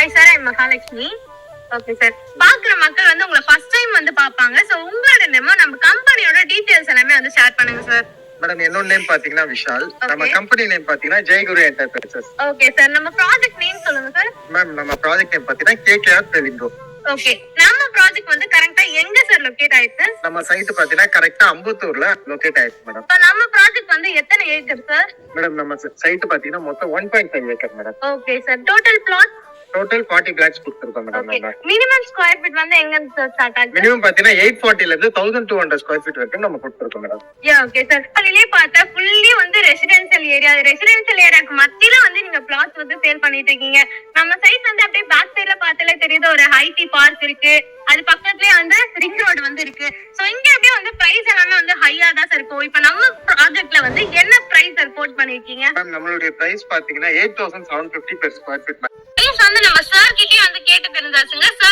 Hi sir, I'm Mahalakshmi. Okay sir, பாக்குற மக்கள் வந்து உங்களை ஃபர்ஸ்ட் டைம் வந்து பாப்பாங்க. சோ உங்களோட நேம், நம்ம கம்பெனியோட டீடைல்ஸ் எல்லாமே வந்து ஷேர் பண்ணுங்க சார். மேடம், என்னோட நேம் பாத்தீங்கன்னா விஷால். நம்ம கம்பெனி நேம் பாத்தீங்கன்னா ஜெயகுரு என்டர்பிரைசஸ். ஓகே சார், நம்ம ப்ராஜெக்ட் நேம் சொல்லுங்க சார். மேம், நம்ம ப்ராஜெக்ட் நேம் பாத்தீங்கன்னா கேகேஆர் டெலிங்கோ. ஓகே, நம்ம ப்ராஜெக்ட் வந்து கரெக்ட்டா எங்க சார் லொகேட் ஆயிருக்கு? நம்ம சைட் பாத்தீங்கன்னா கரெக்ட்டா அம்பத்தூர்ல லொகேட் ஆயிருக்கு மேடம். இப்போ நம்ம ப்ராஜெக்ட் வந்து எத்தனை ஏக்கர் சார்? மேடம், நம்ம சைட் பாத்தீங்கன்னா மொத்தம் 1.5 acre madam. Okay sir, total plot total 40 plots கொடுத்துருக்கோம் மேடம். நம்ம மினிமம் ஸ்கொயர் ஃபீட் வந்து எங்க சார் ஸ்டார்ட் ஆகுது? மினிமம் பாத்தீங்கன்னா 840 ல இருந்து 1200 ஸ்கொயர் ஃபீட் வரைக்கும் நம்ம கொடுத்துருக்கோம் மேடம். ஓகே சார், அதுலயே பார்த்தா ஃபுல்லி வந்து ரெசிடென்ஷியல் ஏரியா. ரெசிடென்ஷியல் ஏரியாக்கு மத்தியில வந்து நீங்க பிளாட்ஸ் வந்து சேல் பண்ணிட்டு இருக்கீங்க. நம்ம சைட் வந்து அப்படியே பேக் சைடுல பார்த்தாலே தெரியுது, ஒரு ஐடி பார்க் இருக்கு. அது பக்கத்துலயே வந்து ரிங் ரோடு வந்து இருக்கு. சோ இங்க அப்படியே வந்து பிரைஸ் எல்லாமே வந்து ஹையா தான் சார் இருக்கும். இப்போ நம்ம ப்ராஜெக்ட்ல வந்து என்ன பிரைஸ் ரிப்போர்ட் பண்ணிருக்கீங்க? மேம், நம்மளுடைய பிரைஸ் பாத்தீங்கன்னா 8750 per ஸ்கொயர் ஃபீட். பிரைஸ் வந்து நம்ம சார் கிட்டே வந்து கேட்டு தெரிஞ்சாச்சுங்க. சார்